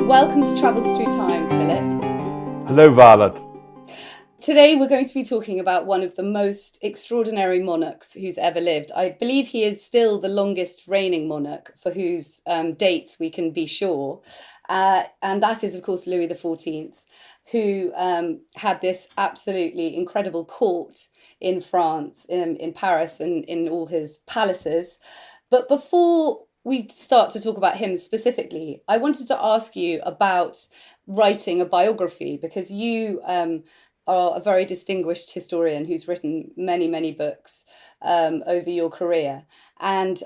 Welcome to Travels Through Time, Philip. Hello, Violet. Today we're going to be talking about one of the most extraordinary monarchs who's ever lived. I believe he is still the longest reigning monarch for whose dates we can be sure. And that is, of course, Louis XIV, who had this absolutely incredible court in France, in Paris, and in all his palaces. But before we start to talk about him specifically, I wanted to ask you about writing a biography, because you are a very distinguished historian who's written many, many books over your career. And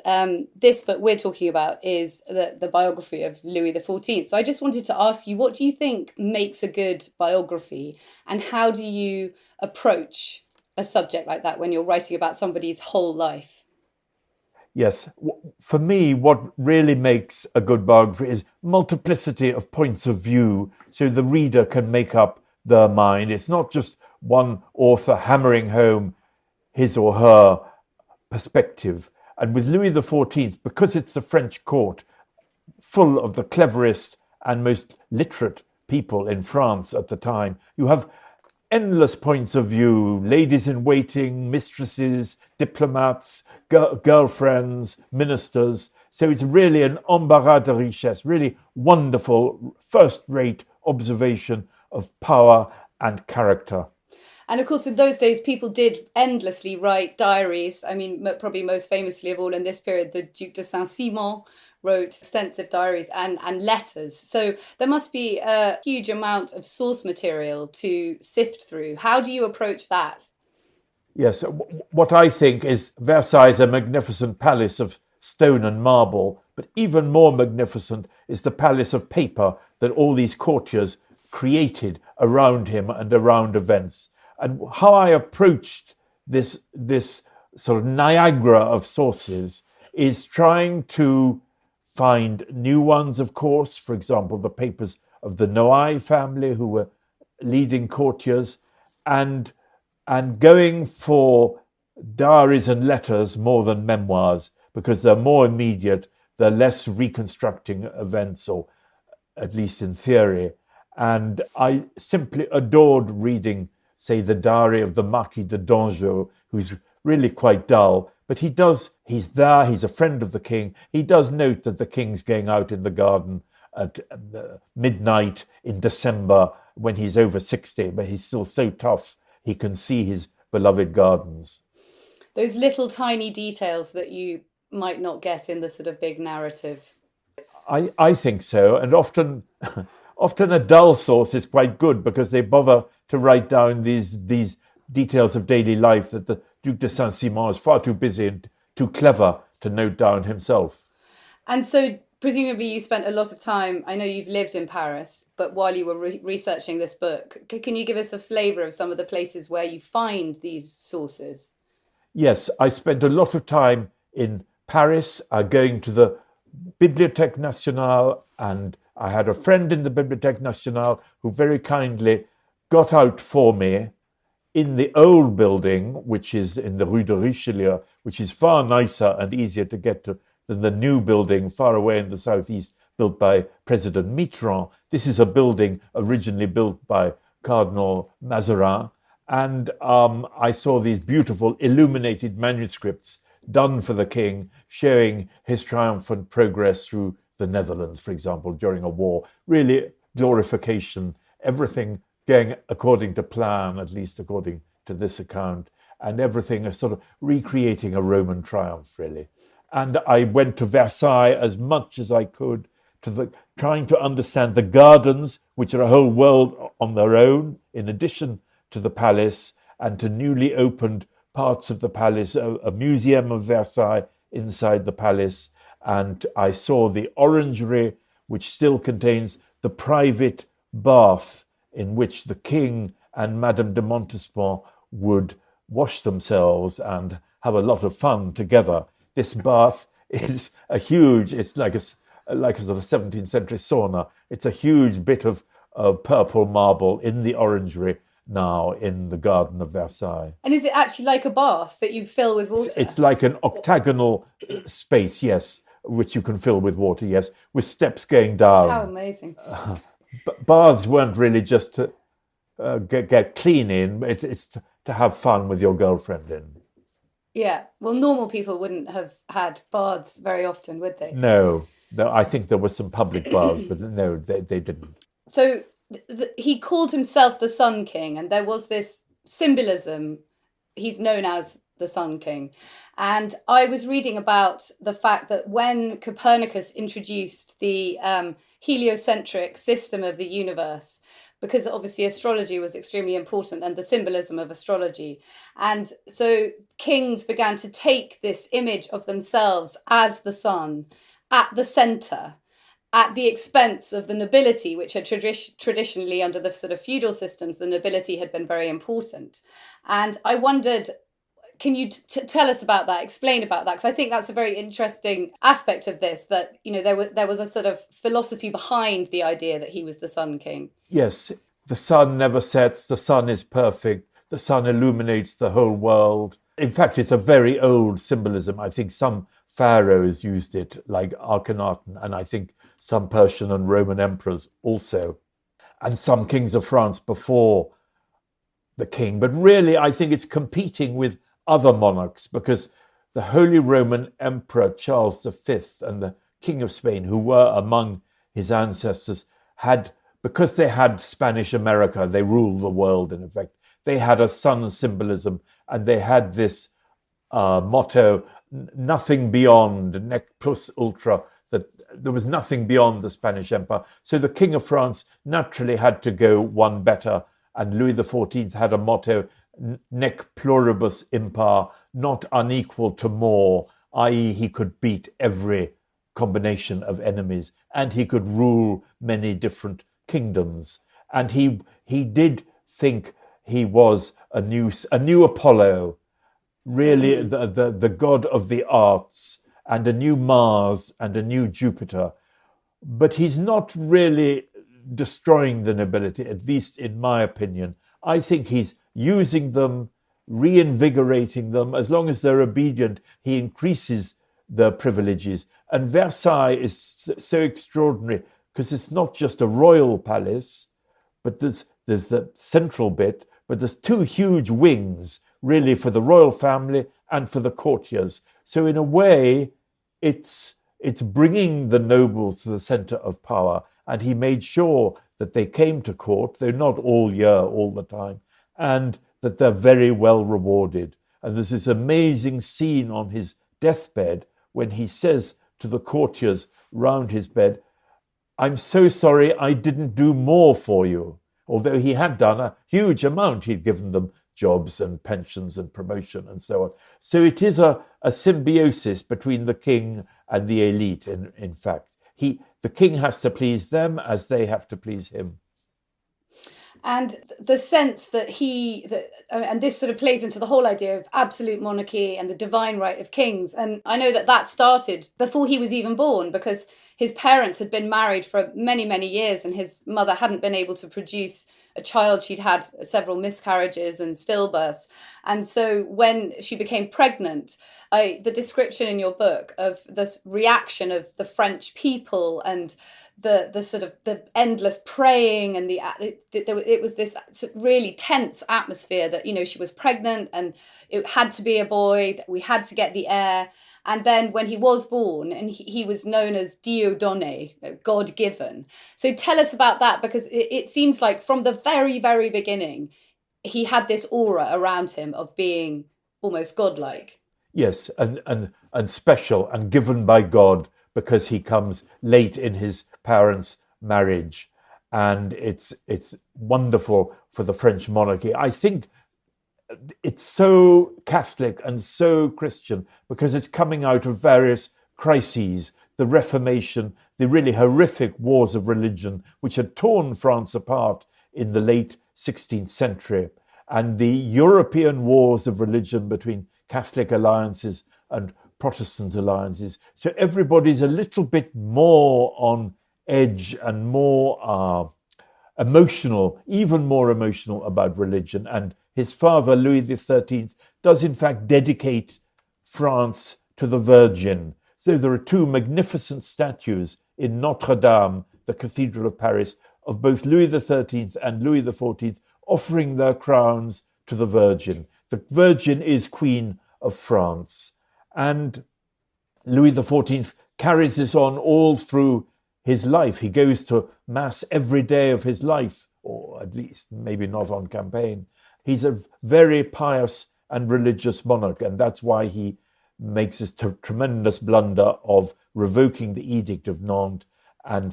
this book we're talking about is the biography of Louis XIV. So I just wanted to ask you, what do you think makes a good biography, and how do you approach a subject like that when you're writing about somebody's whole life? Yes, for me, what really makes a good biography is multiplicity of points of view, so the reader can make up their mind. It's not just one author hammering home his or her perspective. And with Louis XIV, because it's the French court, full of the cleverest and most literate people in France at the time, you have endless points of view: ladies in waiting, mistresses, diplomats, girlfriends, ministers. So it's really an embarras de richesse, really wonderful, first-rate observation of power and character. And of course, in those days, people did endlessly write diaries. I mean, probably most famously of all in this period, the Duc de Saint-Simon wrote extensive diaries and letters. So there must be a huge amount of source material to sift through. How do you approach that? Yes, what I think is Versailles is a magnificent palace of stone and marble, but even more magnificent is the palace of paper that all these courtiers created around him and around events. And how I approached this sort of Niagara of sources is trying to find new ones, of course. For example, the papers of the Noailles family, who were leading courtiers, and going for diaries and letters more than memoirs, because they're more immediate, they're less reconstructing events, or at least in theory. And I simply adored reading, say, the diary of the Marquis de Dangeau, who's really quite dull, but he's there, he's a friend of the king. He does note that the king's going out in the garden at midnight in December when he's over 60, but he's still so tough he can see his beloved gardens. Those little tiny details that you might not get in the sort of big narrative. I think so, and often a dull source is quite good, because they bother to write down these details of daily life that the Duc de Saint-Simon is far too busy and too clever to note down himself. And so presumably you spent a lot of time, I know you've lived in Paris, but while you were researching this book, can you give us a flavour of some of the places where you find these sources? Yes, I spent a lot of time in Paris, going to the Bibliothèque Nationale, and I had a friend in the Bibliothèque Nationale who very kindly got out for me in the old building, which is in the Rue de Richelieu, which is far nicer and easier to get to than the new building far away in the southeast, built by President Mitterrand. This is a building originally built by Cardinal Mazarin. And I saw these beautiful illuminated manuscripts done for the king, showing his triumphant progress through the Netherlands, for example, during a war. Really glorification, everything going according to plan, at least according to this account, and everything is sort of recreating a Roman triumph, really. And I went to Versailles as much as I could, trying to understand the gardens, which are a whole world on their own, in addition to the palace, and to newly opened parts of the palace, a museum of Versailles inside the palace. And I saw the orangery, which still contains the private bath in which the king and Madame de Montespan would wash themselves and have a lot of fun together. This bath is it's like a sort of 17th century sauna. It's a huge bit of purple marble in the orangery now in the Garden of Versailles. And is it actually like a bath that you fill with water? It's like an octagonal space, yes, which you can fill with water, yes, with steps going How down. amazing. But baths weren't really just to get clean in, it's to have fun with your girlfriend in. Yeah. Well, normal people wouldn't have had baths very often, would they? No, I think there were some public baths, but no, they didn't. So he called himself the Sun King, and there was this symbolism. He's known as the Sun King. And I was reading about the fact that when Copernicus introduced the heliocentric system of the universe, because obviously astrology was extremely important and the symbolism of astrology. And so kings began to take this image of themselves as the sun at the center, at the expense of the nobility, which had traditionally, under the sort of feudal systems, the nobility had been very important. And I wondered, can you tell us about that, explain about that? Because I think that's a very interesting aspect of this, that, you know, there was a sort of philosophy behind the idea that he was the Sun King. Yes, the sun never sets, the sun is perfect, the sun illuminates the whole world. In fact, it's a very old symbolism. I think some pharaohs used it, like Akhenaten, and I think some Persian and Roman emperors also, and some kings of France before the king. But really, I think it's competing with other monarchs, because the Holy Roman Emperor Charles V and the King of Spain, who were among his ancestors, had, because they had Spanish America, they ruled the world in effect. They had a sun symbolism, and they had this motto, nothing beyond, nec plus ultra, that there was nothing beyond the Spanish Empire. So the King of France naturally had to go one better, and Louis XIV had a motto, nec pluribus impar, not unequal to more, i.e. he could beat every combination of enemies, and he could rule many different kingdoms. And he did think he was a new Apollo, really the god of the arts, and a new Mars and a new Jupiter. But he's not really destroying the nobility, at least in my opinion. I think he's using them, reinvigorating them. As long as they're obedient, he increases their privileges. And Versailles is so extraordinary, because it's not just a royal palace, but there's the central bit, but there's two huge wings, really, for the royal family and for the courtiers. So in a way, it's bringing the nobles to the center of power. And he made sure that they came to court, though not all year, all the time, and that they're very well rewarded. And there's this amazing scene on his deathbed when he says to the courtiers round his bed, "I'm so sorry I didn't do more for you." Although he had done a huge amount, he'd given them jobs and pensions and promotion and so on. So it is a symbiosis between the king and the elite, in fact. The king has to please them as they have to please him. And the sense that and this sort of plays into the whole idea of absolute monarchy and the divine right of kings. And I know that started before he was even born, because his parents had been married for many, many years, and his mother hadn't been able to produce a child. She'd had several miscarriages and stillbirths. And so when she became pregnant, the description in your book of this reaction of the French people and the sort of the endless praying, and it was this really tense atmosphere that, you know, she was pregnant and it had to be a boy, that we had to get the heir. And then when he was born, and he was known as Dio Donne, God given. So tell us about that, because it seems like from the very, very beginning, he had this aura around him of being almost godlike. Yes, and special and given by God, because he comes late in his parents' marriage. And it's wonderful for the French monarchy. I think it's so Catholic and so Christian because it's coming out of various crises, the Reformation, the really horrific wars of religion, which had torn France apart in the late 16th century, and the European wars of religion between Catholic alliances and Protestant alliances. So everybody's a little bit more on edge and more emotional, even more emotional about religion. And his father, Louis XIII, does in fact dedicate France to the Virgin. So there are two magnificent statues in Notre Dame, the Cathedral of Paris, of both Louis XIII and Louis XIV offering their crowns to the Virgin. The Virgin is Queen of France. And Louis XIV carries this on all through his life. He goes to Mass every day of his life, or at least maybe not on campaign. He's a very pious and religious monarch, and that's why he makes this tremendous blunder of revoking the Edict of Nantes and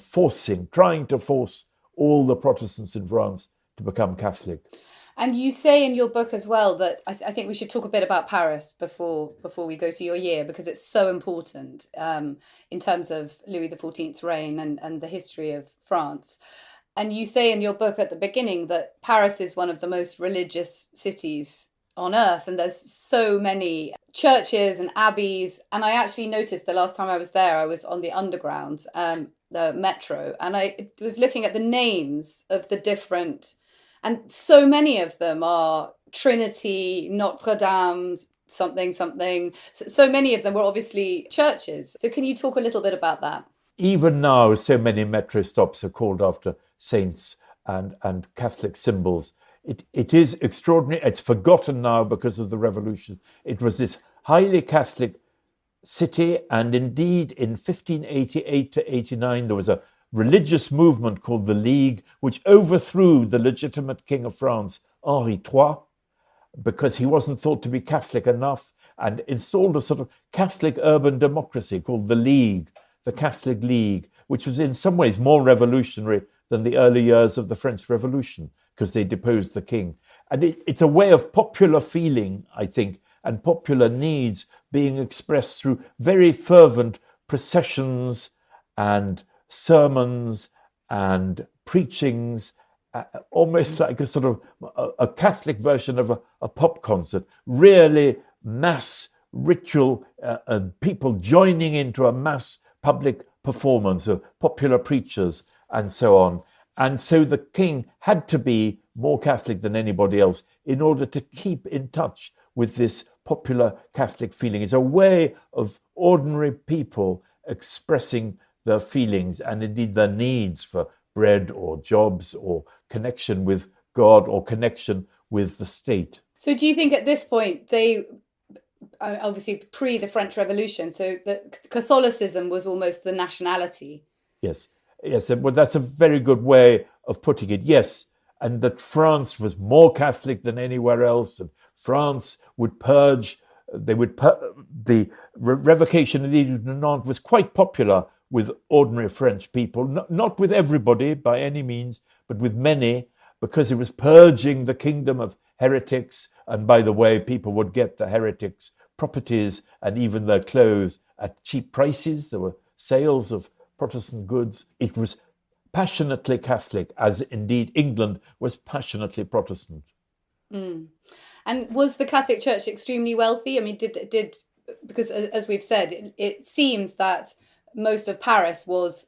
trying to force all the Protestants in France to become Catholic. And you say in your book as well that I think we should talk a bit about Paris before we go to your year, because it's so important in terms of Louis XIV's reign and the history of France. And you say in your book at the beginning that Paris is one of the most religious cities on earth, and there's so many churches and abbeys. And I actually noticed the last time I was there, I was on the underground, the metro, and I was looking at the names of the different, and so many of them are Trinity, Notre Dame, something, something. So many of them were obviously churches. So can you talk a little bit about that? Even now, so many metro stops are called after saints and Catholic symbols. It is extraordinary. It's forgotten now because of the revolution. It was this highly Catholic city, and indeed in 1588 to 89 there was a religious movement called the League, which overthrew the legitimate king of France, Henri III, because he wasn't thought to be Catholic enough, and installed a sort of Catholic urban democracy called the League, the Catholic League, which was in some ways more revolutionary than the early years of the French Revolution, because they deposed the king. And it's a way of popular feeling, I think, and popular needs being expressed through very fervent processions and sermons and preachings, almost like a sort of a Catholic version of a pop concert, really mass ritual, people joining into a mass public performance of popular preachers and so on. And so the king had to be more Catholic than anybody else in order to keep in touch with this popular Catholic feeling. It's a way of ordinary people expressing their feelings and indeed their needs for bread or jobs or connection with God or connection with the state. So do you think at this point they, obviously pre the French Revolution, so that Catholicism was almost the nationality? Yes, well, that's a very good way of putting it. Yes, and that France was more Catholic than anywhere else, and France would purge. The revocation of the Edict of Nantes was quite popular with ordinary French people, not with everybody by any means, but with many, because it was purging the kingdom of heretics. And by the way, people would get the heretics' properties and even their clothes at cheap prices. There were sales of Protestant goods. It was passionately Catholic, as indeed England was passionately Protestant. Mm. And was the Catholic Church extremely wealthy? I mean, did because as we've said, it seems that most of Paris was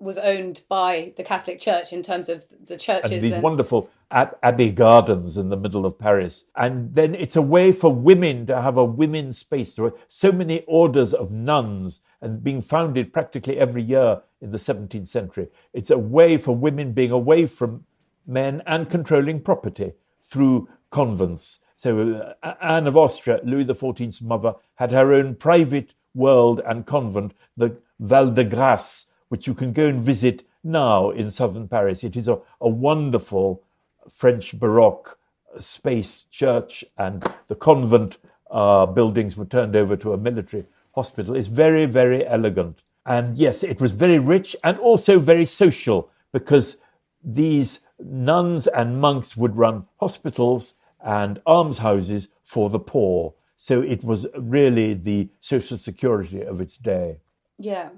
owned by the Catholic Church in terms of the churches. And these wonderful abbey gardens in the middle of Paris. And then it's a way for women to have a women's space. There were so many orders of nuns and being founded practically every year in the 17th century. It's a way for women being away from men and controlling property through convents. So Anne of Austria, Louis XIV's mother, had her own private world and convent, the Val de Grace, which you can go and visit now in southern Paris. It is a wonderful French Baroque space church, and the convent buildings were turned over to a military hospital. It's very, very elegant. And yes, it was very rich and also very social, because these nuns and monks would run hospitals and almshouses for the poor. So it was really the social security of its day. Yeah.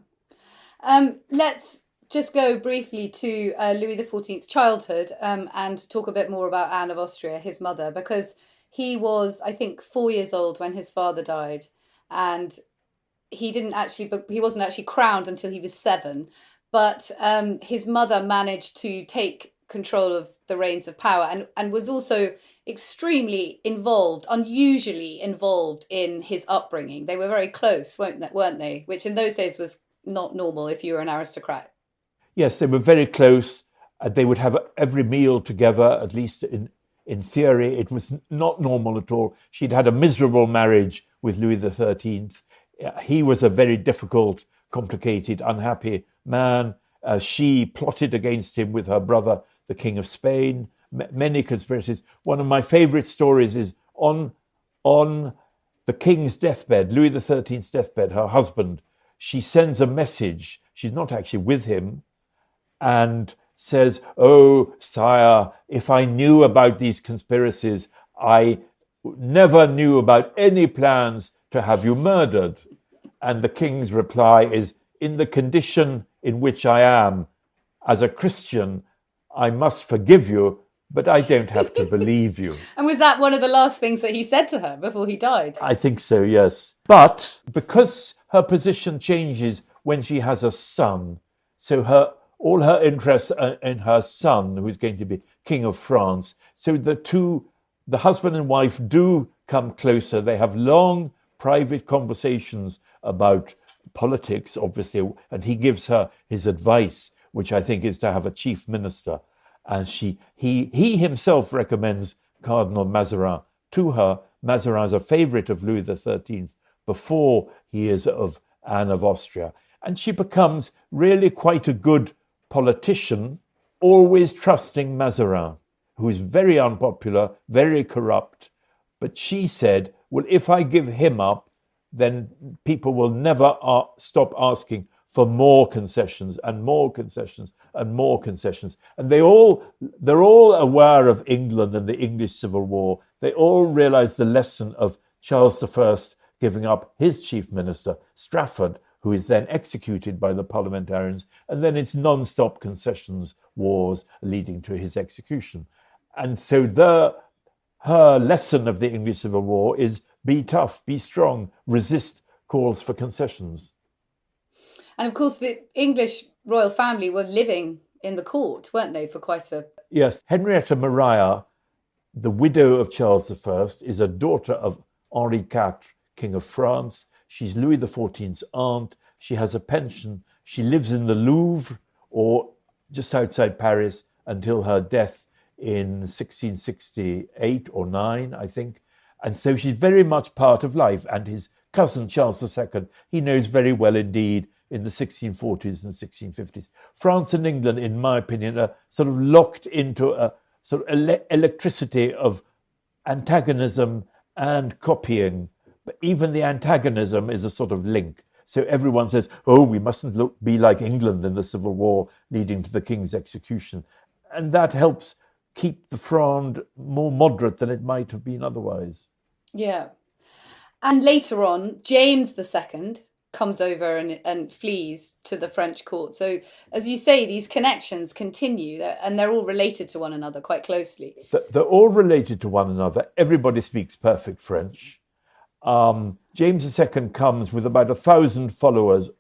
Let's just go briefly to Louis XIV's childhood and talk a bit more about Anne of Austria, his mother, because he was, I think, 4 years old when his father died, and he wasn't actually crowned until he was 7. But his mother managed to take control of the reins of power, and was also extremely involved, unusually involved in his upbringing. They were very close, weren't they? Which in those days was not normal if you were an aristocrat. Yes, they were very close. They would have every meal together, at least in theory. It was not normal at all. She'd had a miserable marriage with Louis XIII. He was a very difficult, complicated, unhappy man. She plotted against him with her brother, the King of Spain. Many conspiracies. One of my favorite stories is on the king's deathbed, Louis XIII's deathbed, her husband. She sends a message. She's not actually with him, and says, "Oh, sire, if I knew about these conspiracies, I never knew about any plans to have you murdered." And the king's reply is, "In the condition in which I am as a Christian, I must forgive you, but I don't have to believe you." And was that one of the last things that he said to her before he died? I think so, yes. But because her position changes when she has a son, so all her interests are in her son, who's going to be King of France. So the husband and wife do come closer. They have long private conversations about politics, obviously, and he gives her his advice, which I think is to have a chief minister. And he himself recommends Cardinal Mazarin to her. Mazarin is a favorite of Louis XIII before he is of Anne of Austria. And she becomes really quite a good politician, always trusting Mazarin, who is very unpopular, very corrupt. But she said, well, if I give him up, then people will never stop asking for more concessions and more concessions and more concessions. And they're all aware of England and the English Civil War. They all realize the lesson of Charles I giving up his chief minister, Strafford, who is then executed by the parliamentarians. And then it's non-stop concessions wars leading to his execution. And so her lesson of the English Civil War is be tough, be strong, resist calls for concessions. And of course, the English royal family were living in the court, weren't they, for quite a... Yes. Henrietta Maria, the widow of Charles I, is a daughter of Henri IV, King of France. She's Louis XIV's aunt. She has a pension. She lives in the Louvre, or just outside Paris, until her death in 1668 or 9, I think. And so she's very much part of life. And his cousin, Charles II, he knows very well indeed in the 1640s and 1650s. France and England, in my opinion, are sort of locked into a sort of electricity of antagonism and copying. But even the antagonism is a sort of link. So everyone says, oh, we mustn't be like England in the Civil War leading to the king's execution. And that helps keep the Fronde more moderate than it might have been otherwise. Yeah. And later on, James II comes over and flees to the French court. So, as you say, these connections continue, and they're all related to one another quite closely. They're all related to one another. Everybody speaks perfect French. James II comes with about 1,000 followers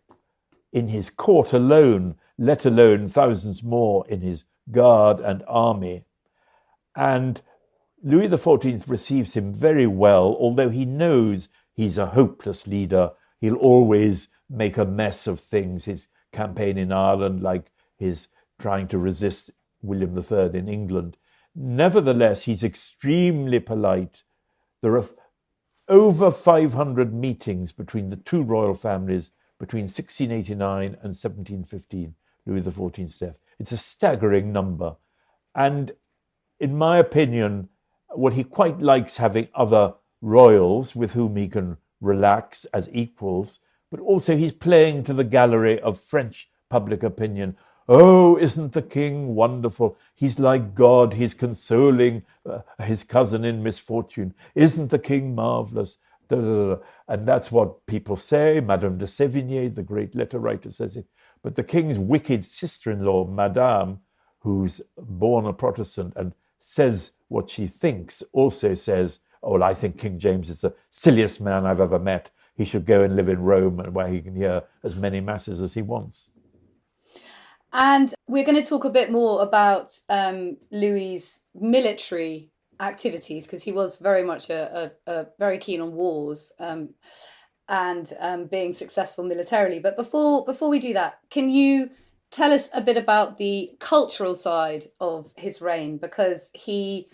in his court alone, let alone thousands more in his guard and army. And Louis XIV receives him very well, although he knows he's a hopeless leader. He'll always make a mess of things. His campaign in Ireland, like his trying to resist William III in England. Nevertheless, he's extremely polite. There are over 500 meetings between the two royal families between 1689 and 1715, Louis XIV's death. It's a staggering number. And in my opinion, well, he quite likes having other royals with whom he can relax as equals, but also he's playing to the gallery of French public opinion. Oh, isn't the king wonderful? He's like God. He's consoling his cousin in misfortune. Isn't the king marvelous? Da, da, da. And that's what people say. Madame de Sévigné, the great letter writer, says it. But the king's wicked sister-in-law, Madame, who's born a Protestant and says what she thinks, also says, oh, well, I think King James is the silliest man I've ever met. He should go and live in Rome, and where he can hear as many masses as he wants. And we're going to talk a bit more about Louis's military activities because he was very much a very keen on wars and being successful militarily. But before we do that, can you tell us a bit about the cultural side of his reign? Because he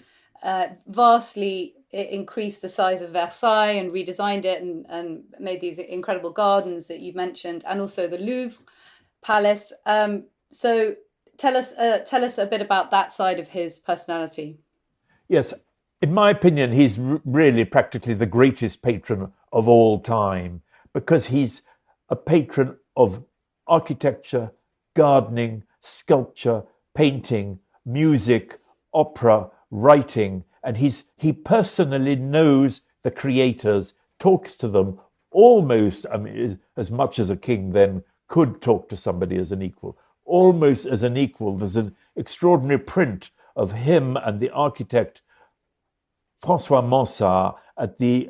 vastly increased the size of Versailles and redesigned it and made these incredible gardens that you've mentioned, and also the Louvre Palace. So tell us a bit about that side of his personality. Yes, in my opinion, he's really practically the greatest patron of all time because he's a patron of architecture, gardening, sculpture, painting, music, opera, writing, and he personally knows the creators, talks to them almost, I mean, as much as a king then could talk to somebody as an equal, almost as an equal. There's an extraordinary print of him and the architect François Mansart at the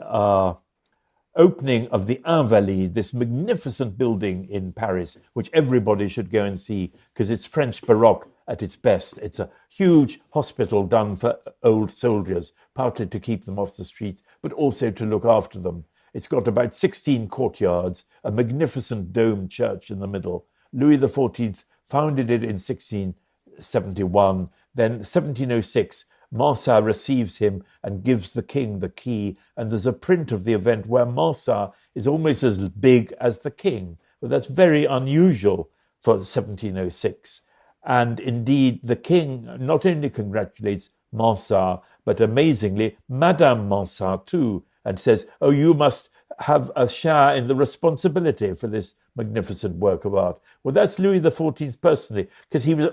opening of the Invalides, this magnificent building in Paris, which everybody should go and see because it's French Baroque at its best. It's a huge hospital done for old soldiers, partly to keep them off the streets, but also to look after them. It's got about 16 courtyards, a magnificent domed church in the middle. Louis XIV founded it in 1671. Then 1706, Mansart receives him and gives the king the key. And there's a print of the event where Mansart is almost as big as the king. But that's very unusual for 1706. And indeed, the king not only congratulates Mansart, but amazingly, Madame Mansart too, and says, oh, you must have a share in the responsibility for this magnificent work of art. Well, that's Louis XIV personally, because he was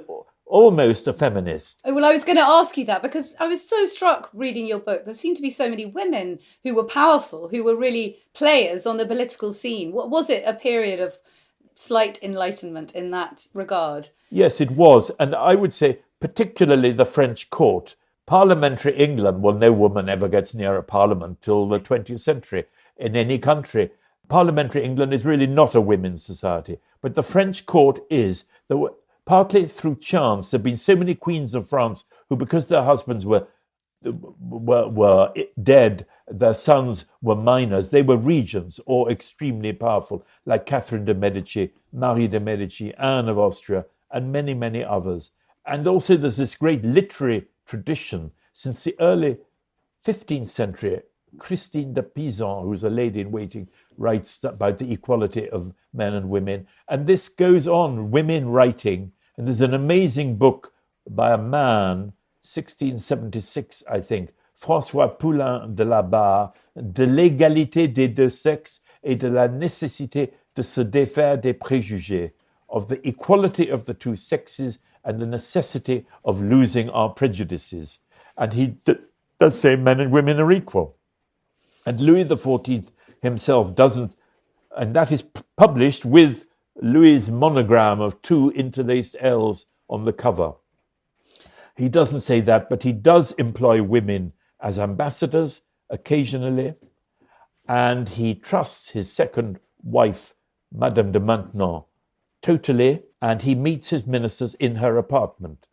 almost a feminist. Oh, well, I was going to ask you that because I was so struck reading your book. There seemed to be so many women who were powerful, who were really players on the political scene. What was it, a period of slight enlightenment in that regard? Yes, it was. And I would say particularly the French court. Parliamentary England, well, no woman ever gets near a parliament till the 20th century in any country. Parliamentary England is really not a women's society. But the French court is. There were, partly through chance, there have been so many queens of France who, because their husbands were dead, their sons were minors, they were regents or extremely powerful, like Catherine de' Medici, Marie de' Medici, Anne of Austria, and many, many others. And also there's this great literary tradition since the early 15th century. Christine de Pizan, who's a lady in waiting, writes about the equality of men and women. And this goes on, women writing. And there's an amazing book by a man, 1676, I think, François Poulain de la Barre, de l'égalité des deux sexes et de la nécessité de se défaire des préjugés, of the equality of the two sexes and the necessity of losing our prejudices. And he does say men and women are equal. And Louis XIV himself doesn't, and that is published with Louis's monogram of two interlaced L's on the cover. He doesn't say that, but he does employ women as ambassadors occasionally, and he trusts his second wife, Madame de Maintenon, totally, and he meets his ministers in her apartment,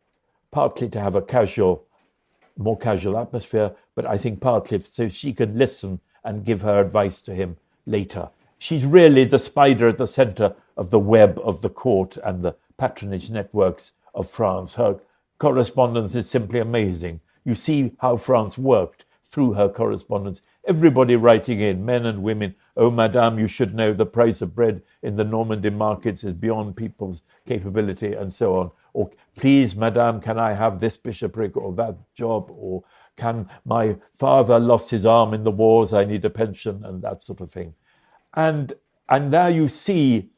partly to have a more casual atmosphere, but I think partly so she can listen and give her advice to him later. She's really the spider at the center of the web of the court and the patronage networks of France. Her correspondence is simply amazing. You see how France worked through her correspondence. Everybody writing in, men and women, oh, madame, you should know the price of bread in the Normandy markets is beyond people's capability, and so on. Or, please, madame, can I have this bishopric or that job? Or, can my father lost his arm in the wars, I need a pension, and that sort of thing. And there you see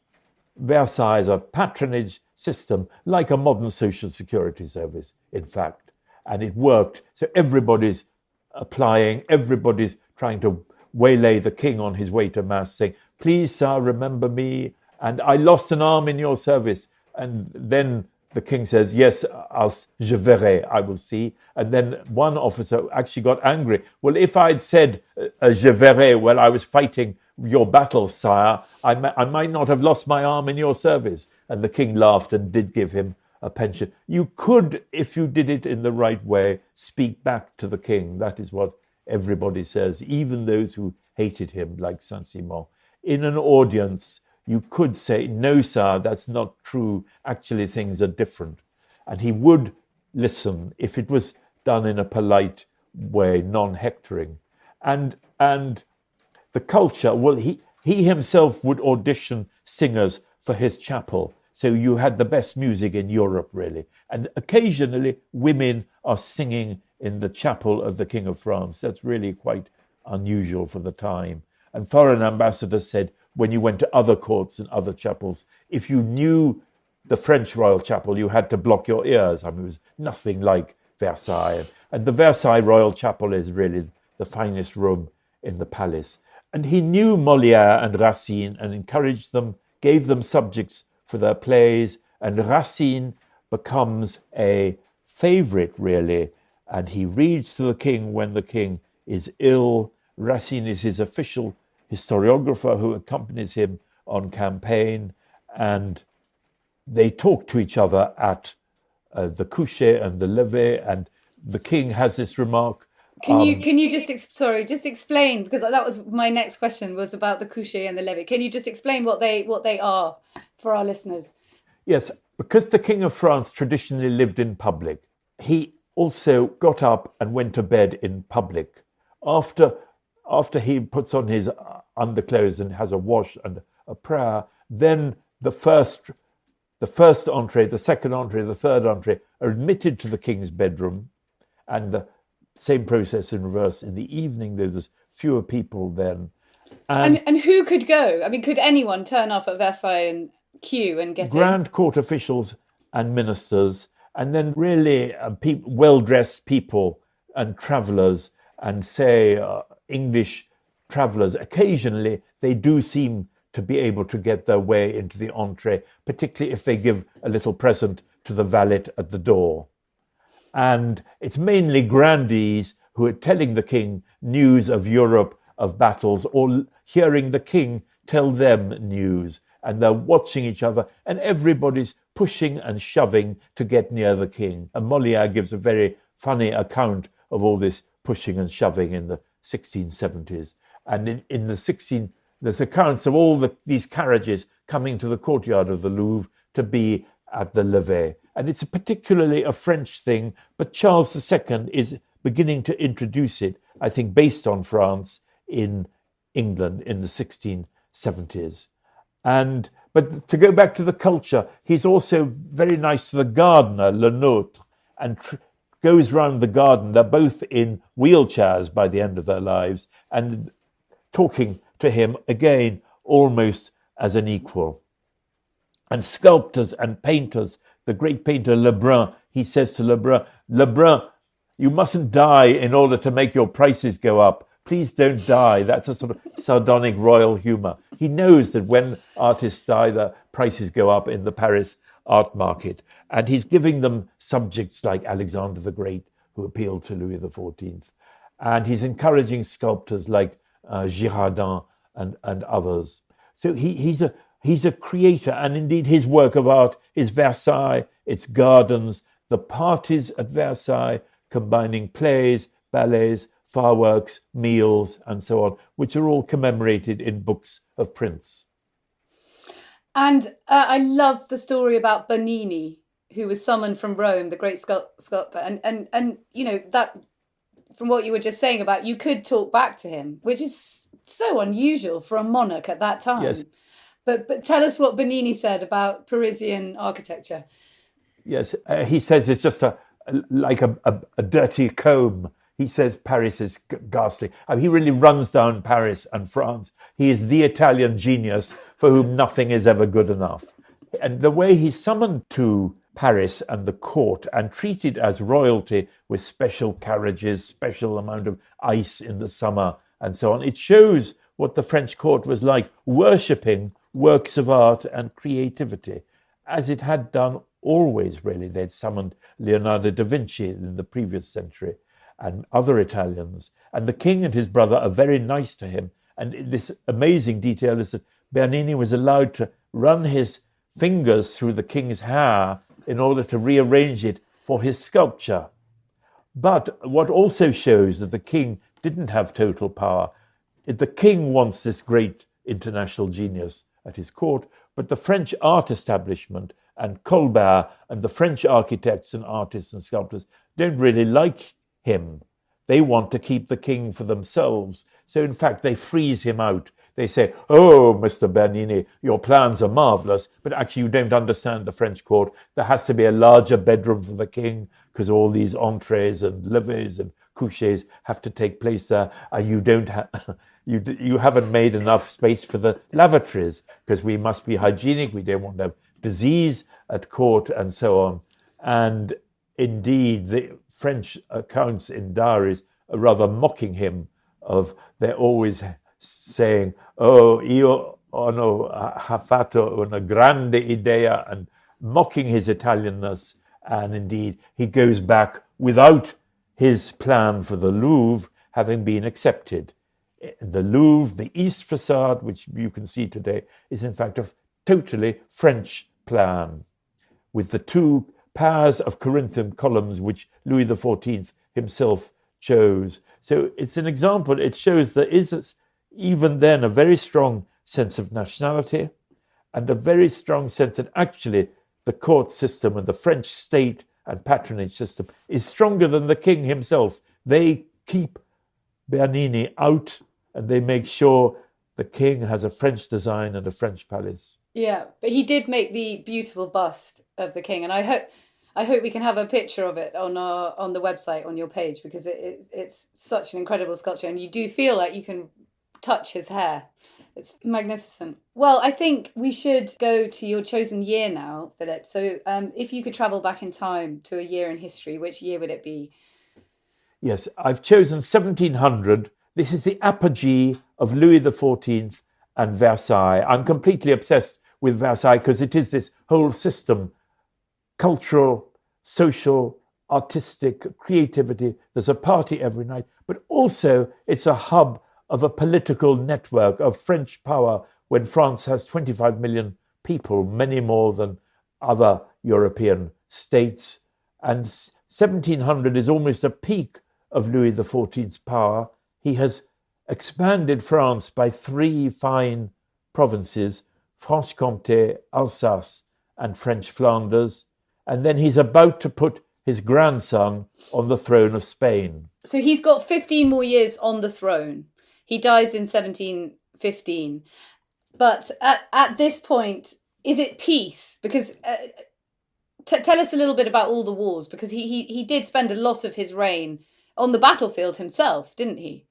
Versailles, a patronage system, like a modern social security service, in fact. And it worked. So everybody's applying, everybody's trying to waylay the king on his way to mass, saying, please, sir, remember me. And I lost an arm in your service. And then the king says, yes, je verrai, I will see. And then one officer actually got angry. Well, if I'd said je verrai, well, I was fighting your battles, sire. I might not have lost my arm in your service. And the king laughed and did give him a pension. You could, if you did it in the right way, speak back to the king. That is what everybody says, even those who hated him, like Saint-Simon. In an audience, you could say, no, sir, that's not true. Actually, things are different. And he would listen if it was done in a polite way, non-hectoring. And the culture, well, he himself would audition singers for his chapel. So you had the best music in Europe, really. And occasionally women are singing in the chapel of the King of France. That's really quite unusual for the time. And foreign ambassadors said, when you went to other courts and other chapels, if you knew the French royal chapel, you had to block your ears. I mean, it was nothing like Versailles. And the Versailles royal chapel is really the finest room in the palace. And he knew Molière and Racine and encouraged them, gave them subjects for their plays. And Racine becomes a favorite, really. And he reads to the king when the king is ill. Racine is his official historiographer who accompanies him on campaign. And they talk to each other at the coucher and the lever. And the king has this remark. Can you just explain, because that was my next question, was about the coucher and the lever. Can you just explain what they are for our listeners? Yes, because the King of France traditionally lived in public, he also got up and went to bed in public. After he puts on his underclothes and has a wash and a prayer, then the first entree, the second entree, the third entree are admitted to the king's bedroom, and the same process in reverse in the evening. There's fewer people then. And who could go? I mean, could anyone turn up at Versailles and queue and get Grand court officials and ministers, and then really well-dressed people and travellers, and say English travellers. Occasionally, they do seem to be able to get their way into the entree, particularly if they give a little present to the valet at the door. And it's mainly grandees who are telling the king news of Europe, of battles, or hearing the king tell them news. And they're watching each other, and everybody's pushing and shoving to get near the king. And Molière gives a very funny account of all this pushing and shoving in the 1670s. And in the there's accounts of all these carriages coming to the courtyard of the Louvre to be at the levee. And it's particularly a French thing, but Charles II is beginning to introduce it, I think, based on France in England in the 1670s. But to go back to the culture, he's also very nice to the gardener, Le Nôtre, and goes round the garden. They're both in wheelchairs by the end of their lives, and talking to him again almost as an equal. And sculptors and painters, the great painter Lebrun, he says to Lebrun, you mustn't die in order to make your prices go up. Please don't die. That's a sort of sardonic royal humour. He knows that when artists die, the prices go up in the Paris art market. And he's giving them subjects like Alexander the Great, who appealed to Louis XIV. And he's encouraging sculptors like Girardin and others. So he's a creator. And indeed, his work of art is Versailles, its gardens, the parties at Versailles, combining plays, ballets, fireworks, meals, and so on, which are all commemorated in books of prints. And I love the story about Bernini, who was summoned from Rome, the great sculptor. And you know, that from what you were just saying about you could talk back to him, which is so unusual for a monarch at that time. Yes. But tell us what Bernini said about Parisian architecture. Yes, he says it's just like a dirty comb. He says Paris is ghastly. I mean, he really runs down Paris and France. He is the Italian genius for whom nothing is ever good enough. And the way he's summoned to Paris and the court and treated as royalty with special carriages, special amount of ice in the summer and so on, it shows what the French court was like, worshipping works of art and creativity, as it had done always, really. They'd summoned Leonardo da Vinci in the previous century and other Italians. And the king and his brother are very nice to him And this amazing detail is that Bernini was allowed to run his fingers through the king's hair in order to rearrange it for his sculpture. But what also shows that the king didn't have total power. The king wants this great international genius at his court, but the French art establishment and Colbert and the French architects and artists and sculptors don't really like him. They want to keep the king for themselves. So in fact, they freeze him out. They say, oh, Mr. Bernini, your plans are marvelous, but actually you don't understand the French court. There has to be a larger bedroom for the king because all these entrees and levées and couchers have to take place there. And you don't you haven't made enough space for the lavatories because we must be hygienic. We don't want to have disease at court and so on. And indeed, the French accounts in diaries are rather mocking him they're always saying, oh, io ho fatto una grande idea, and mocking his Italianness. And indeed, he goes back without his plan for the Louvre having been accepted. The Louvre, the east facade, which you can see today, is in fact a totally French plan, with the two pairs of Corinthian columns which Louis XIV himself chose. So it's an example. It shows there is even then a very strong sense of nationality and a very strong sense that actually the court system and the French state and patronage system is stronger than the king himself. They keep Bernini out and they make sure the king has a French design and a French palace. Yeah, but he did make the beautiful bust of the king, and I hope we can have a picture of it on the website on your page, because it's such an incredible sculpture, and you do feel like you can touch his hair. It's magnificent. Well, I think we should go to your chosen year now, Philip. So if you could travel back in time to a year in history, which year would it be? Yes, I've chosen 1700. This is the apogee of Louis XIV and Versailles. I'm completely obsessed with Versailles because it is this whole system, cultural, social, artistic, creativity. There's a party every night, but also it's a hub of a political network of French power when France has 25 million people, many more than other European states. And 1700 is almost a peak of Louis XIV's power. He has expanded France by three fine provinces, Franche-Comté, Alsace, and French Flanders. And then he's about to put his grandson on the throne of Spain. So he's got 15 more years on the throne. He dies in 1715. But at this point, is it peace? Because tell us a little bit about all the wars, because he did spend a lot of his reign on the battlefield himself, didn't he?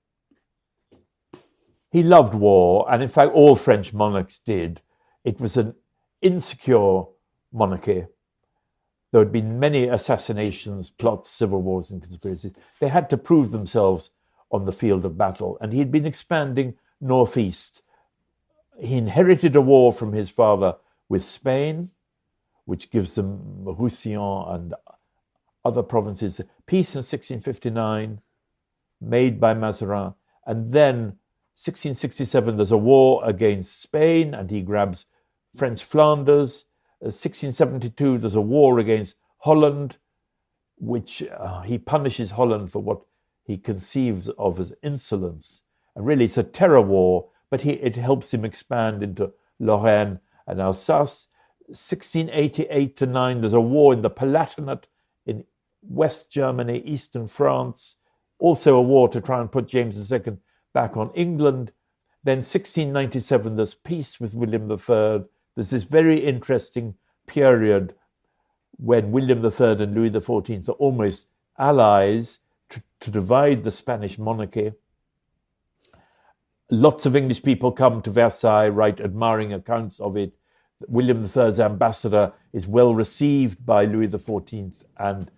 He loved war, and in fact all French monarchs did. It was an insecure monarchy. There had been many assassinations, plots, civil wars and conspiracies. They had to prove themselves on the field of battle, and he had been expanding northeast. He inherited a war from his father with Spain, which gives them Roussillon and other provinces. Peace in 1659, made by Mazarin, and then 1667 there's a war against Spain and he grabs French Flanders. 1672 there's a war against Holland, which he punishes Holland for what he conceives of as insolence. And really it's a terror war, but it helps him expand into Lorraine and Alsace. 1688 to 9 there's a war in the Palatinate in West Germany, Eastern France. Also a war to try and put James II back on England. Then 1697 there's peace with William III. There's this very interesting period when William III and Louis XIV are almost allies to divide the Spanish monarchy. Lots of English people come to Versailles, write admiring accounts of it. William III's ambassador is well received by Louis XIV, and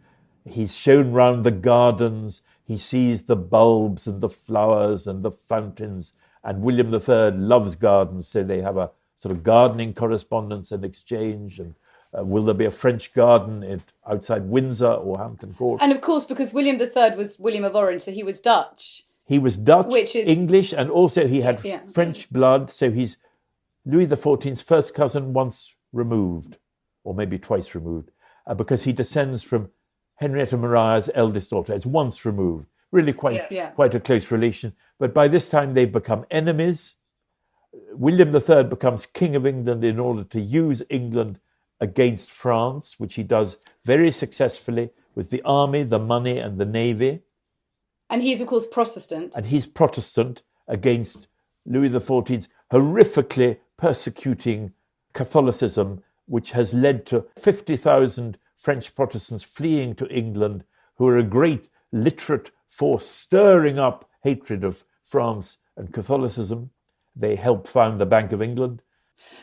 he's shown round the gardens. He sees the bulbs and the flowers and the fountains, and William III loves gardens, so they have a sort of gardening correspondence and exchange. And will there be a French garden outside Windsor or Hampton Court? And of course, because William III was William of Orange, so he was Dutch. He was Dutch, Which is English, and also he had yeah. French blood. So he's Louis XIV's first cousin once removed, or maybe twice removed, because he descends from Henrietta Maria's eldest daughter. It's once removed, really quite a close relation. But by this time they've become enemies. William III becomes King of England in order to use England against France, which he does very successfully with the army, the money, and the navy. And he's, of course, Protestant. And he's Protestant against Louis XIV's horrifically persecuting Catholicism, which has led to 50,000 French Protestants fleeing to England, who are a great literate force stirring up hatred of France and Catholicism. They helped found the Bank of England.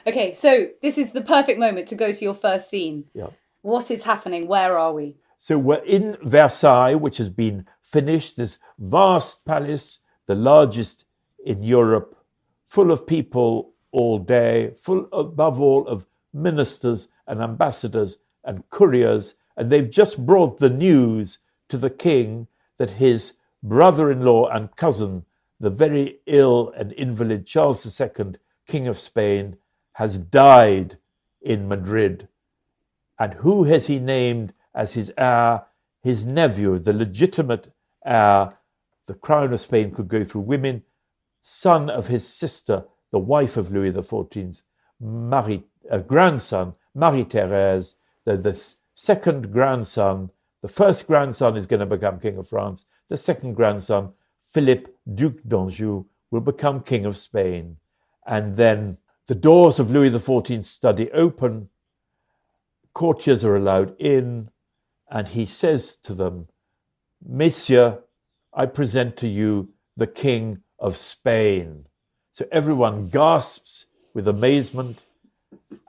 Okay, so this is the perfect moment to go to your first scene. Yeah. What is happening? Where are we? So we're in Versailles, which has been finished, this vast palace, the largest in Europe, full of people all day, full above all of ministers and ambassadors and courtiers. And they've just brought the news to the king that his brother-in-law and cousin, the very ill and invalid Charles II, King of Spain, has died in Madrid. And who has he named as his heir? His nephew, the legitimate heir. The crown of Spain could go through women, son of his sister, the wife of Louis XIV, grandson, Marie-Thérèse, the second grandson. The first grandson is going to become King of France. The second grandson, Philip, Duc d'Anjou, will become King of Spain. And then the doors of Louis XIV's study open, courtiers are allowed in, and he says to them, Messieurs, I present to you the King of Spain. So everyone gasps with amazement,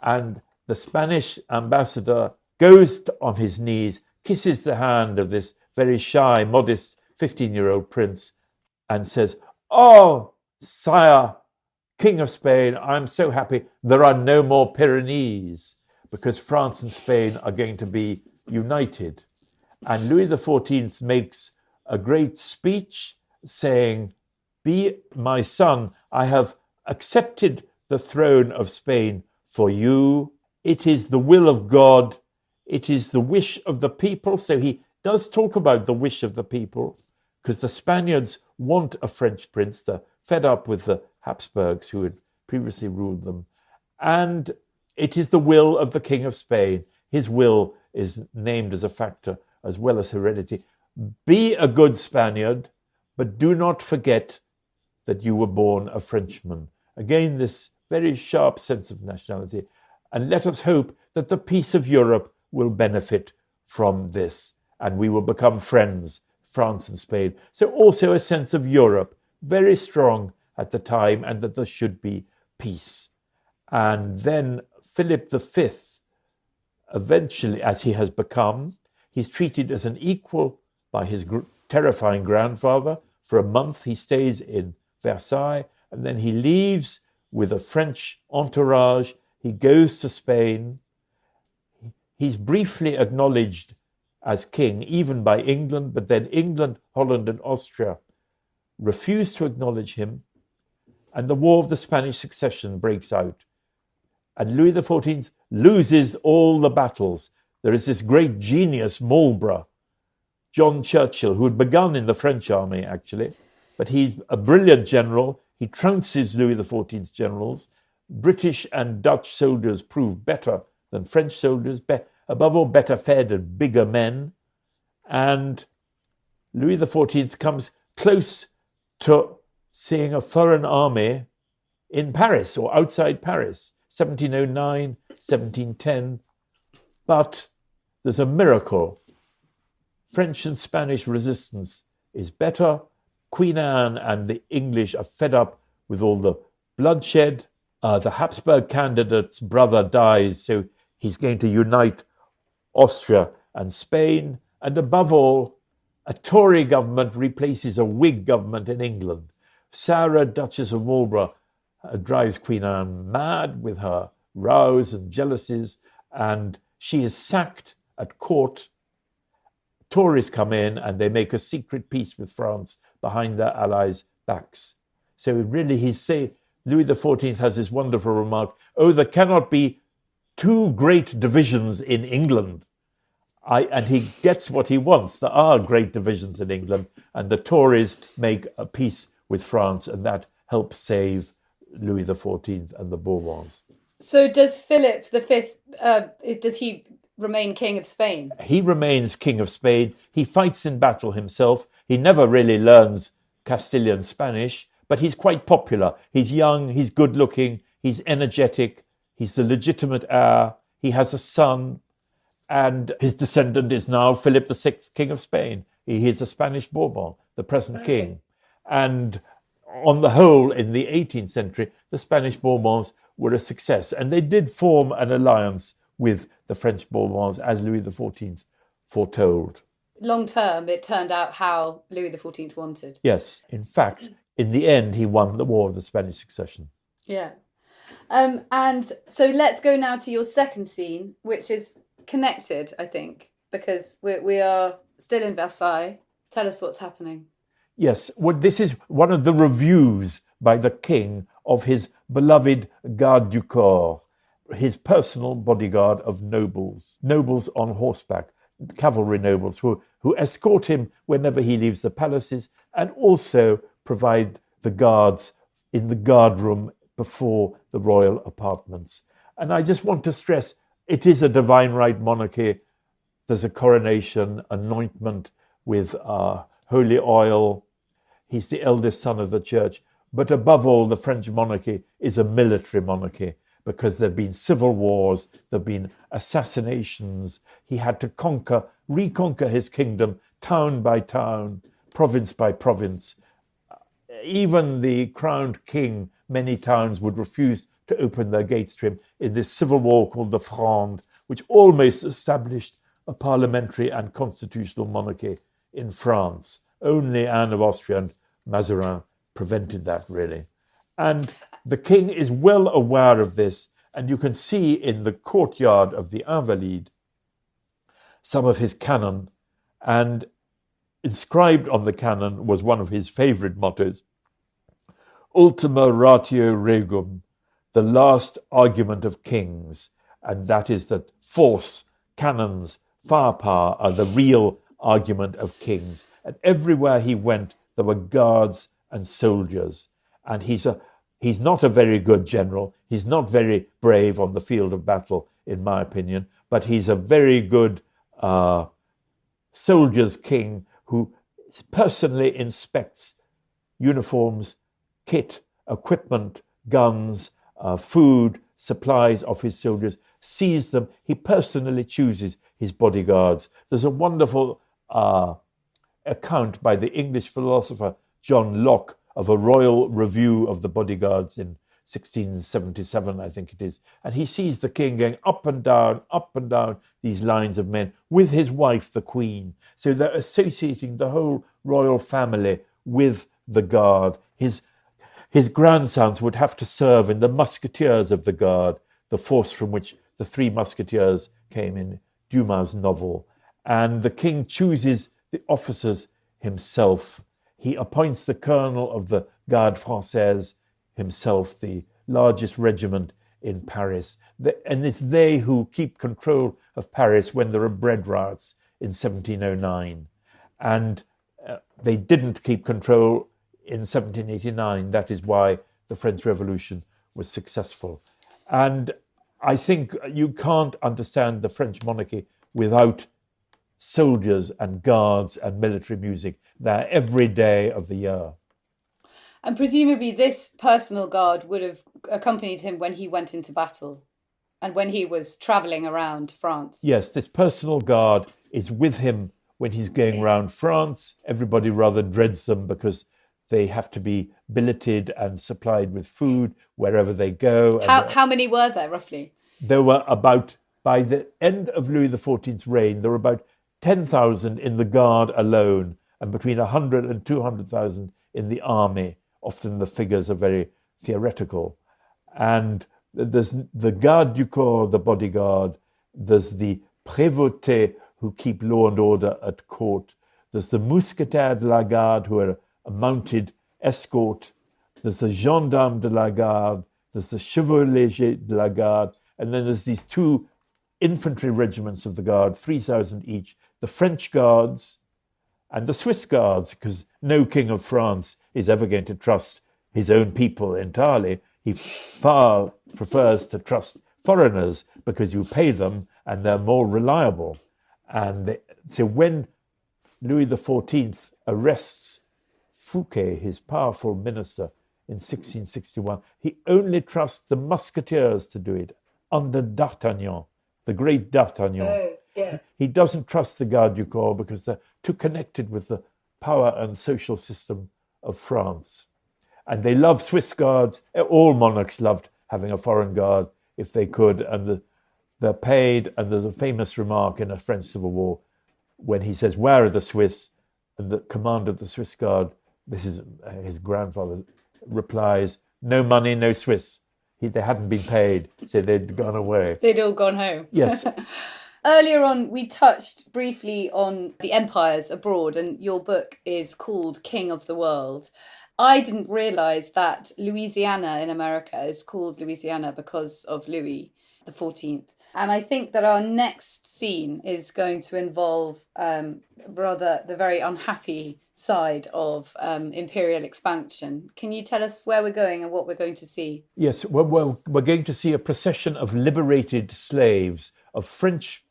and the Spanish ambassador goes on his knees, kisses the hand of this very shy, modest 15-year-old prince, and says, Oh, sire, King of Spain, I'm so happy there are no more Pyrenees, because France and Spain are going to be united. And Louis XIV makes a great speech saying, Be my son, I have accepted the throne of Spain for you. It is the will of God. It is the wish of the people. So he does talk about the wish of the people, because the Spaniards want a French prince. They're fed up with the Habsburgs who had previously ruled them. And it is the will of the King of Spain. His will is named as a factor as well as heredity. Be a good Spaniard, but do not forget that you were born a Frenchman. Again, this very sharp sense of nationality. And let us hope that the peace of Europe will benefit from this, and we will become friends, France and Spain. So also a sense of Europe, very strong at the time, and that there should be peace. And then Philip V, eventually, as he has become, he's treated as an equal by his terrifying grandfather. For a month, he stays in Versailles, and then he leaves with a French entourage. He goes to Spain. He's briefly acknowledged as king, even by England, but then England, Holland, and Austria refuse to acknowledge him, and the War of the Spanish Succession breaks out. And Louis XIV loses all the battles. There is this great genius, Marlborough, John Churchill, who had begun in the French army, actually, but he's a brilliant general. He trounces Louis XIV's generals. British and Dutch soldiers prove better than French soldiers, above all, better fed and bigger men. And Louis XIV comes close to seeing a foreign army in Paris or outside Paris, 1709, 1710. But there's a miracle. French and Spanish resistance is better. Queen Anne and the English are fed up with all the bloodshed. The Habsburg candidate's brother dies, so he's going to unite Austria and Spain. And above all, a Tory government replaces a Whig government in England. Sarah, Duchess of Marlborough, drives Queen Anne mad with her rows and jealousies, and she is sacked at court. Tories come in and they make a secret peace with France behind their allies' backs. So really, Louis XIV has this wonderful remark, oh, there cannot be two great divisions in England. And he gets what he wants. There are great divisions in England, and the Tories make a peace with France, and that helps save Louis XIV and the Bourbons. So does Philip V, does he remain King of Spain? He remains King of Spain. He fights in battle himself. He never really learns Castilian Spanish, but he's quite popular. He's young, he's good looking, he's energetic, he's the legitimate heir, he has a son, and his descendant is now Philip VI, King of Spain. He is a Spanish Bourbon, the present king. And on the whole, in the 18th century, the Spanish Bourbons were a success. And they did form an alliance with the French Bourbons, as Louis XIV foretold. Long term, it turned out how Louis XIV wanted. Yes. In fact, in the end, he won the War of the Spanish Succession. Yeah. And so let's go now to your second scene, which is connected, I think, because we are still in Versailles. Tell us what's happening. Yes, well, this is one of the reviews by the king of his beloved garde du corps, his personal bodyguard of nobles on horseback, cavalry nobles who escort him whenever he leaves the palaces, and also provide the guards in the guard room before the royal apartments. And I just want to stress, it is a divine right monarchy. There's a coronation, anointment with holy oil. He's the eldest son of the church. But above all, the French monarchy is a military monarchy because there have been civil wars, there have been assassinations. He had to reconquer his kingdom, town by town, province by province. Even the crowned king, many towns would refuse to open their gates to him in this civil war called the Fronde, which almost established a parliamentary and constitutional monarchy in France. Only Anne of Austria and Mazarin prevented that, really. And the king is well aware of this, and you can see in the courtyard of the Invalides some of his cannon, and inscribed on the cannon was one of his favourite mottos, Ultima ratio regum, the last argument of kings, and that is that force, cannons, firepower are the real argument of kings. And everywhere he went, there were guards and soldiers. And he's not a very good general. He's not very brave on the field of battle, in my opinion, but he's a very good soldier's king who personally inspects uniforms, kit, equipment, guns, food, supplies of his soldiers, sees them. He personally chooses his bodyguards. There's a wonderful account by the English philosopher John Locke of a royal review of the bodyguards in 1677, I think it is. And he sees the king going up and down these lines of men with his wife, the queen. So they're associating the whole royal family with the guard. His grandsons would have to serve in the musketeers of the guard, the force from which the Three Musketeers came in Dumas' novel. And the king chooses the officers himself. He appoints the colonel of the Garde Française himself, the largest regiment in Paris. And it's they who keep control of Paris when there are bread riots in 1709. And they didn't keep control in 1789. That is why the French Revolution was successful. And I think you can't understand the French monarchy without soldiers and guards and military music there every day of the year. And presumably this personal guard would have accompanied him when he went into battle and when he was travelling around France. Yes, this personal guard is with him when he's going around France. Everybody rather dreads them because they have to be billeted and supplied with food wherever they go. How many were there, roughly? There were about, by the end of Louis XIV's reign, there were about 10,000 in the guard alone and between 100 and 200,000 in the army. Often the figures are very theoretical. And there's the garde du corps, the bodyguard. There's the prévôtés who keep law and order at court. There's the mousquetaires de la garde who are a mounted escort. There's the gendarme de la garde, there's the chevalier de la garde, and then there's these two infantry regiments of the guard, 3,000 each, the French guards and the Swiss guards, because no king of France is ever going to trust his own people entirely. He far prefers to trust foreigners because you pay them and they're more reliable. And so when Louis XIV arrests Fouquet, his powerful minister, in 1661, he only trusts the musketeers to do it under D'Artagnan, the great D'Artagnan. Oh, yeah. He doesn't trust the Garde du Corps because they're too connected with the power and social system of France. And they love Swiss guards. All monarchs loved having a foreign guard if they could. And they're paid. And there's a famous remark in the French Civil War when he says, "Where are the Swiss?" And the commander of the Swiss guard, this is his grandfather, replies, "No money, no Swiss." They hadn't been paid, so they'd gone away. They'd all gone home. Yes. Earlier on, we touched briefly on the empires abroad, and your book is called King of the World. I didn't realise that Louisiana in America is called Louisiana because of Louis XIV. And I think that our next scene is going to involve rather the very unhappy side of imperial expansion. Can you tell us where we're going and what we're going to see? Yes, well, we're going to see a procession of liberated slaves, of French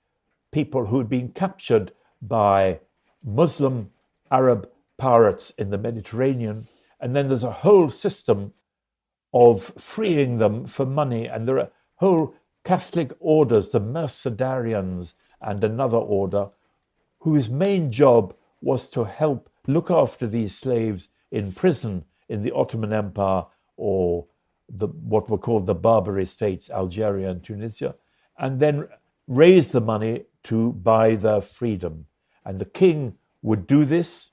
people who had been captured by Muslim Arab pirates in the Mediterranean. And then there's a whole system of freeing them for money. And there are whole Catholic orders, the Mercedarians and another order, whose main job was to help look after these slaves in prison in the Ottoman Empire or what were called the Barbary states, Algeria and Tunisia, and then raise the money to buy their freedom. And the king would do this.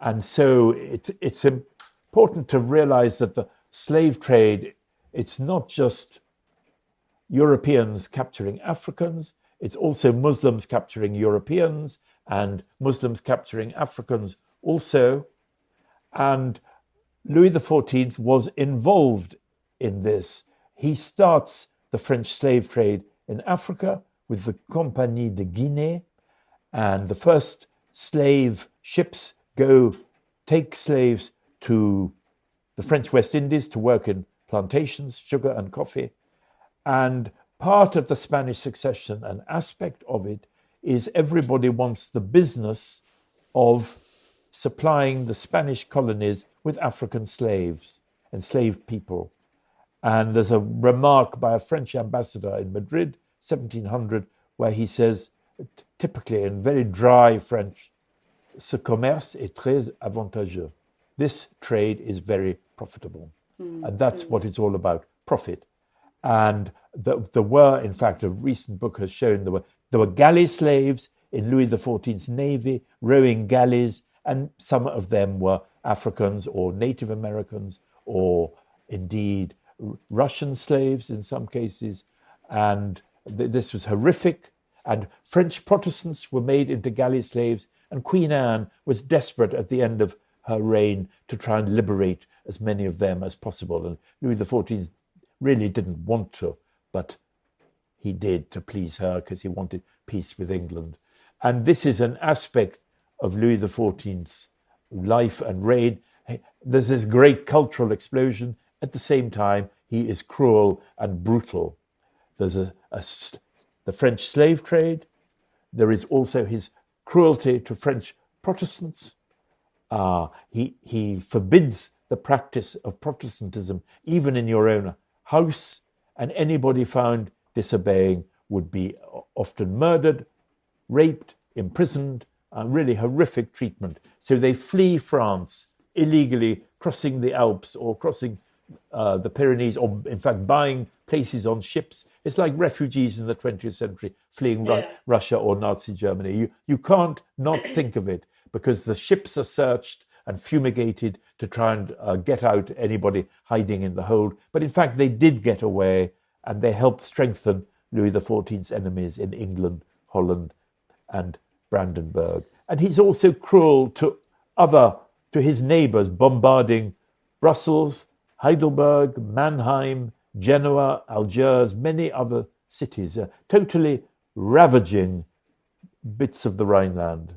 And so it's important to realize that the slave trade, it's not just Europeans capturing Africans, it's also Muslims capturing Europeans and Muslims capturing Africans also. And Louis XIV was involved in this. He starts the French slave trade in Africa with the Compagnie de Guinée, and the first slave ships take slaves to the French West Indies to work in plantations, sugar and coffee. And part of the Spanish succession, an aspect of it, is everybody wants the business of supplying the Spanish colonies with African slaves, enslaved people. And there's a remark by a French ambassador in Madrid, 1700, where he says, typically in very dry French, "Ce commerce est très avantageux." This trade is very profitable. And that's what it's all about, profit. And there were, in fact, a recent book has shown there were galley slaves in Louis XIV's navy, rowing galleys, and some of them were Africans or Native Americans or indeed Russian slaves in some cases. And this was horrific. And French Protestants were made into galley slaves, and Queen Anne was desperate at the end of her reign to try and liberate as many of them as possible. And Louis XIV really didn't want to, but he did to please her because he wanted peace with England. And this is an aspect of Louis XIV's life and reign. There's this great cultural explosion. At the same time, he is cruel and brutal. There's the French slave trade. There is also his cruelty to French Protestants. He forbids the practice of Protestantism, even in your own house, and anybody found disobeying would be often murdered, raped, imprisoned, really horrific treatment. So they flee France illegally, crossing the Alps or crossing the Pyrenees, or in fact buying places on ships. It's like refugees in the 20th century fleeing Russia or Nazi Germany. You can't not think of it, because the ships are searched and fumigated to try and get out anybody hiding in the hold. But in fact, they did get away, and they helped strengthen Louis XIV's enemies in England, Holland, and Brandenburg. And he's also cruel to to his neighbors, bombarding Brussels, Heidelberg, Mannheim, Genoa, Algiers, many other cities, totally ravaging bits of the Rhineland.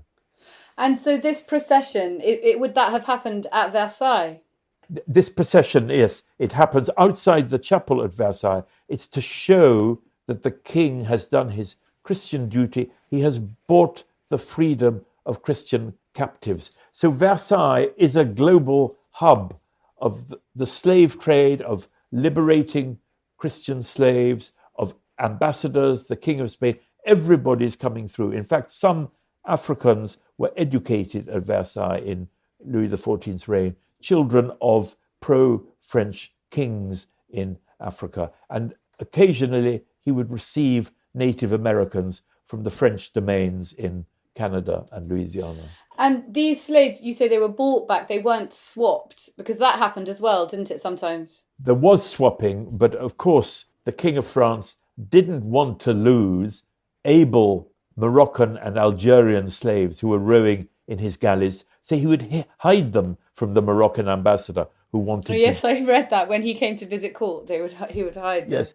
And so this procession, it would that have happened at Versailles? This procession, yes, it happens outside the chapel at Versailles. It's to show that the king has done his Christian duty. He has bought the freedom of Christian captives. So Versailles is a global hub of the slave trade, of liberating Christian slaves, of ambassadors, the King of Spain. Everybody's coming through. In fact, some Africans were educated at Versailles in Louis XIV's reign, children of pro-French kings in Africa. And occasionally he would receive Native Americans from the French domains in Canada and Louisiana. And these slaves, you say they were bought back, they weren't swapped, because that happened as well, didn't it, sometimes? There was swapping, but of course the King of France didn't want to lose able Moroccan and Algerian slaves who were rowing in his galleys, so he would hide them from the Moroccan ambassador who wanted yes, I read that when he came to visit court, he would hide them.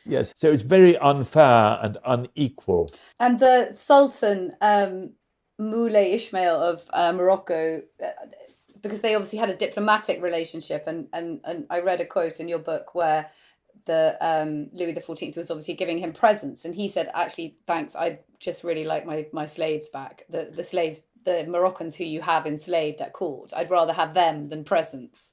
Yes. So it's very unfair and unequal. And the Sultan, Moulay Ismail of Morocco, because they obviously had a diplomatic relationship, and I read a quote in your book where the Louis XIV was obviously giving him presents, and he said, actually, thanks, I just really like my slaves back, the slaves, the Moroccans who you have enslaved at court. I'd rather have them than presents.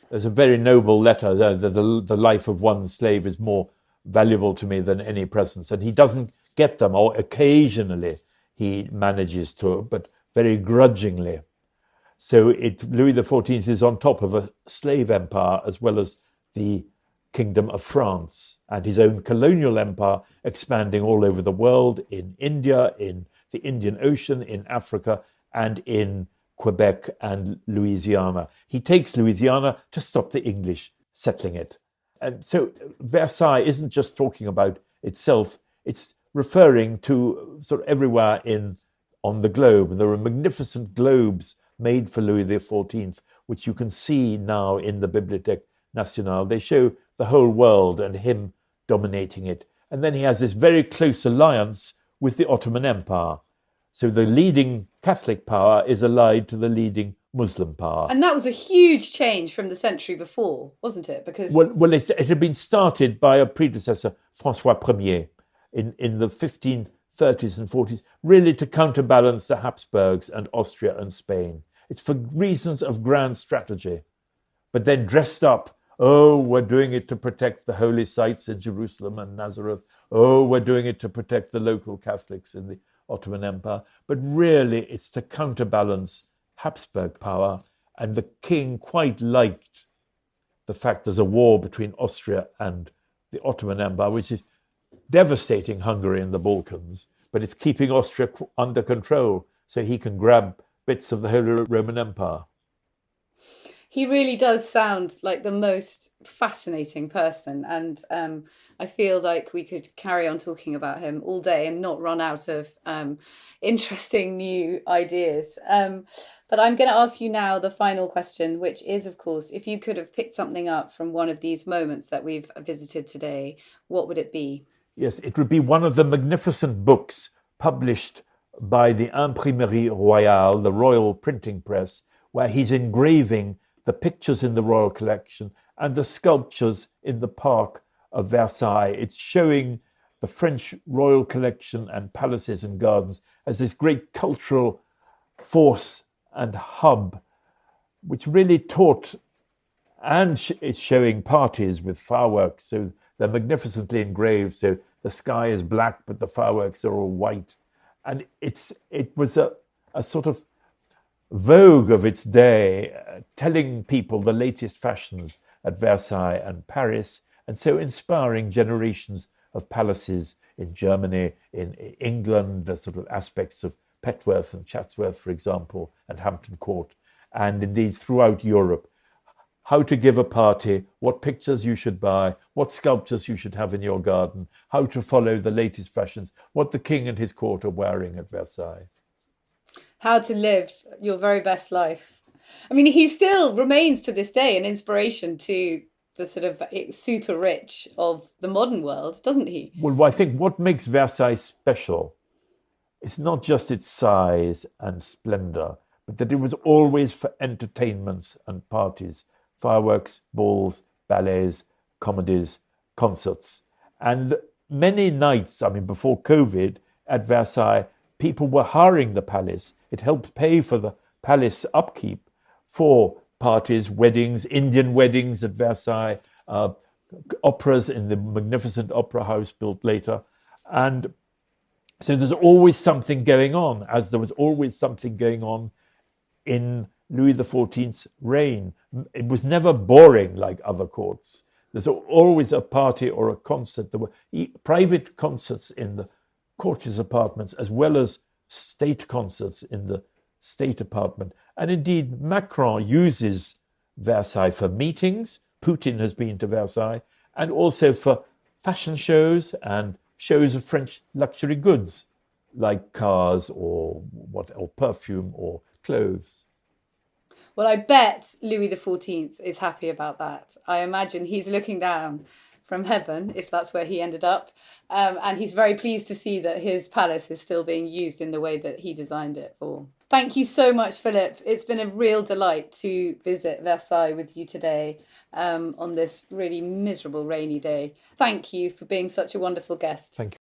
There's a very noble letter, the life of one slave is more valuable to me than any presents, and he doesn't get them, or occasionally he manages to, but very grudgingly. So Louis XIV is on top of a slave empire as well as the Kingdom of France and his own colonial empire expanding all over the world, in India, in the Indian Ocean, in Africa, and in Quebec and Louisiana. He takes Louisiana to stop the English settling it. And so Versailles isn't just talking about itself, it's referring to sort of everywhere on the globe. And there are magnificent globes made for Louis XIV, which you can see now in the Bibliothèque Nationale. They show the whole world and him dominating it. And then he has this very close alliance with the Ottoman Empire. So the leading Catholic power is allied to the leading Muslim power. And that was a huge change from the century before, wasn't it? Because it had been started by a predecessor, Francois Ier, in the 1530s and 40s, really to counterbalance the Habsburgs and Austria and Spain. It's for reasons of grand strategy, but then dressed up. Oh, we're doing it to protect the holy sites in Jerusalem and Nazareth. Oh, we're doing it to protect the local Catholics in the Ottoman Empire. But really, it's to counterbalance Habsburg power. And the king quite liked the fact there's a war between Austria and the Ottoman Empire, which is devastating Hungary and the Balkans, but it's keeping Austria under control so he can grab bits of the Holy Roman Empire. He really does sound like the most fascinating person, and I feel like we could carry on talking about him all day and not run out of interesting new ideas. But I'm going to ask you now the final question, which is, of course, if you could have picked something up from one of these moments that we've visited today, what would it be? Yes, it would be one of the magnificent books published by the Imprimerie Royale, the royal printing press, where he's engraving the pictures in the royal collection and the sculptures in the park of Versailles. It's showing the French royal collection and palaces and gardens as this great cultural force and hub, which really taught, and it's showing parties with fireworks. So they're magnificently engraved. So the sky is black, but the fireworks are all white. And it was a sort of vogue of its day, telling people the latest fashions at Versailles and Paris, and so inspiring generations of palaces in Germany, in England, the sort of aspects of Petworth and Chatsworth, for example, and Hampton Court, and indeed throughout Europe. How to give a party, what pictures you should buy, what sculptures you should have in your garden, how to follow the latest fashions, what the king and his court are wearing at Versailles. How to live your very best life. I mean, he still remains to this day an inspiration to the sort of super rich of the modern world, doesn't he? Well, I think what makes Versailles special is not just its size and splendor, but that it was always for entertainments and parties, fireworks, balls, ballets, comedies, concerts. And many nights, I mean, before COVID at Versailles, people were hiring the palace. It helped pay for the palace upkeep for parties, weddings, Indian weddings at Versailles, operas in the magnificent opera house built later. And so there's always something going on, as there was always something going on in Louis XIV's reign. It was never boring like other courts. There's always a party or a concert. There were private concerts in the courtiers' apartments, as well as state concerts in the state apartment. And indeed, Macron uses Versailles for meetings. Putin has been to Versailles, and also for fashion shows and shows of French luxury goods, like cars or perfume or clothes. Well, I bet Louis XIV is happy about that. I imagine he's looking down from heaven, if that's where he ended up, and he's very pleased to see that his palace is still being used in the way that he designed it for. Thank you so much, Philip. It's been a real delight to visit Versailles with you today on this really miserable rainy day. Thank you for being such a wonderful guest. Thank you.